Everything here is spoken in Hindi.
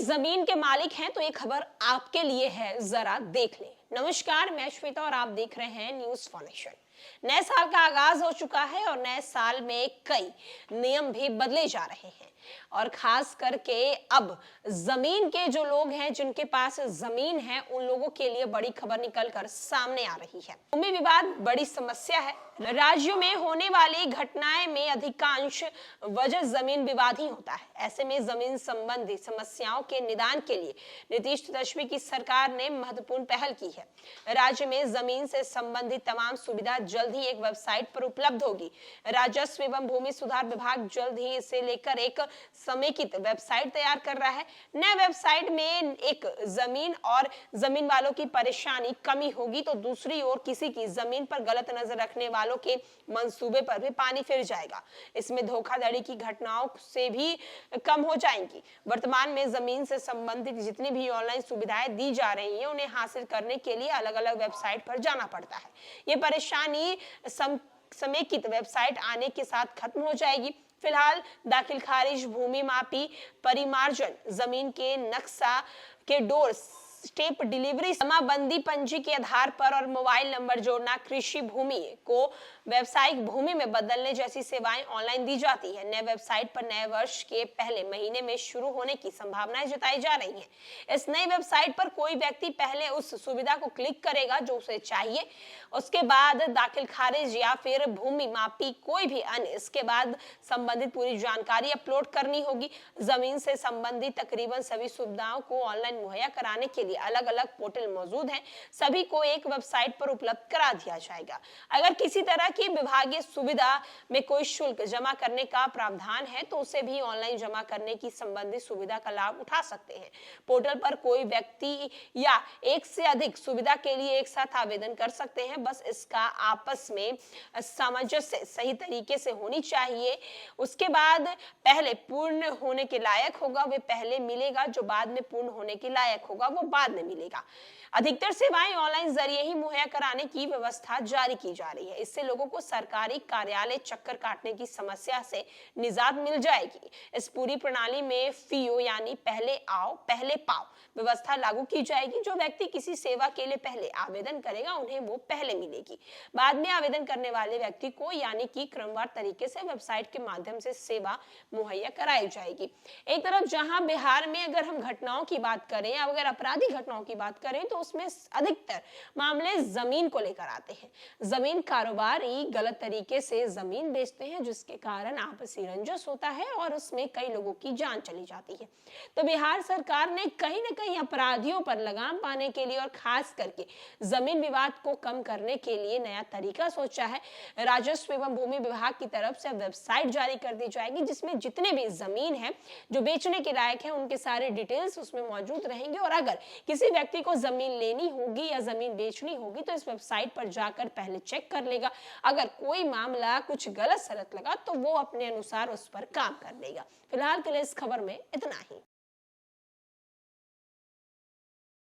जमीन के मालिक हैं तो ये खबर आपके लिए है, जरा देख लें। नमस्कार, मैं श्वेता और आप देख रहे हैं न्यूज फाउंडेशन। नए साल का आगाज हो चुका है और नए साल में कई नियम भी बदले जा रहे हैं और खास करके अब जमीन के जो लोग हैं, जिनके पास जमीन है, उन लोगों के लिए बड़ी खबर निकल कर सामने आ रही है। भूमि विवाद बड़ी समस्या है। राज्यों में होने वाली घटनाएं में अधिकांश वजह जमीन विवाद ही होता है। ऐसे में जमीन संबंधी समस्याओं के निदान के लिए नीतीश तेजस्वी की सरकार ने महत्वपूर्ण पहल की है। राज्य में जमीन से संबंधित तमाम सुविधा जल्द ही एक वेबसाइट पर उपलब्ध होगी। राजस्व एवं भूमि सुधार विभाग जल्द ही इसे लेकर एक समेकित वेबसाइट तैयार कर रहा है। नए वेबसाइट में एक जमीन और जमीन वालों की परेशानी कमी होगी तो दूसरी ओर किसी की जमीन पर गलत नजर रखने वालों के मंसूबे पर भी पानी फिर जाएगा। इसमें धोखाधड़ी की घटनाओं से भी कम हो जाएंगी। वर्तमान में जमीन से संबंधित जितनी भी ऑनलाइन सुविधाएं दी जा रही हैं, उन्हें हासिल करने के लिए अलग अलग वेबसाइट पर जाना पड़ता है। ये परेशानी समेकित वेबसाइट आने के साथ खत्म हो जाएगी। फिलहाल दाखिल खारिज, भूमि मापी, परिमार्जन, जमीन के नक्शा के डोर स्टेप डिलीवरी, समाबंदी पंजी के आधार पर और मोबाइल नंबर जोड़ना, कृषि भूमि को व्यावसायिक भूमि में बदलने जैसी सेवाएं ऑनलाइन दी जाती है। नए वेबसाइट पर नए वर्ष के पहले महीने में शुरू होने की संभावनाएं जताई जा रही हैं। इस नई वेबसाइट पर कोई व्यक्ति पहले उस सुविधा को क्लिक करेगा जो उसे चाहिए, उसके बाद दाखिल खारिज या फिर भूमि मापी कोई भी अन्य, इसके बाद संबंधित पूरी जानकारी अपलोड करनी होगी। जमीन से संबंधित तकरीबन सभी सुविधाओं को ऑनलाइन मुहैया कराने के लिए अलग अलग पोर्टल मौजूद हैं। सभी को एक वेबसाइट पर उपलब्ध करा दिया जाएगा। अगर किसी तरह की विभागीय सुविधा में कोई शुल्क जमा करने का प्रावधान है तो उसे भी ऑनलाइन जमा करने की संबंधित सुविधा का लाभ उठा सकते हैं। पोर्टल पर कोई व्यक्ति या एक से अधिक सुविधा के लिए एक साथ आवेदन कर सकते हैं। बस इसका आपस में सामंजस्य सही तरीके से होनी चाहिए। उसके बाद पहले पूर्ण होने के लायक होगा वे पहले मिलेगा, जो बाद में पूर्ण होने के लायक होगा वो बाद में मिलेगा। अधिकतर सेवाएं ऑनलाइन जरिए ही मुहैया कराने की व्यवस्था जारी की जा रही है। इससे लोगों को सरकारी कार्यालय चक्कर काटने की समस्या से निजात मिल जाएगी। इस पूरी प्रणाली में फीओ यानी पहले आओ पहले पाओ व्यवस्था लागू की जाएगी। जो व्यक्ति किसी सेवा के लिए पहले आवेदन करेगा उन्हें वो पहले मिलेगी। बाद में आवेदन करने वाले व्यक्ति को यानी कि क्रमवार तरीके से वेबसाइट के माध्यम से सेवा मुहैया कराई जाएगी। एक तरफ जहां बिहार में अगर हम घटनाओं की बात करें या अगर आपराधिक घटनाओं की बात करें तो उसमें अधिकतर मामले जमीन को लेकर आते हैं। जमीन कारोबारी गलत तरीके से जमीन बेचते हैं जिसके कारण आपसी रंजस होता है और उसमें कई लोगों की जान चली जाती है। तो बिहार सरकार ने कहीं ना कहीं अपराधियों पर लगाम पाने के लिए और खास करके जमीन विवाद को कम करने के लिए नया तरीका सोचा है। राजस्व एवं भूमि विभाग की तरफ से वेबसाइट जारी कर दी जाएगी जिसमें जितने भी जमीन है जो बेचने के लायक है उनके सारे डिटेल्स उसमें मौजूद रहेंगे। और अगर किसी व्यक्ति को जमीन लेनी होगी या जमीन बेचनी होगी तो इस वेबसाइट पर जाकर पहले चेक कर लेगा। अगर कोई मामला कुछ गलत सलत लगा तो वो अपने अनुसार उस पर काम कर लेगा। फिलहाल के लिए इस खबर में इतना ही।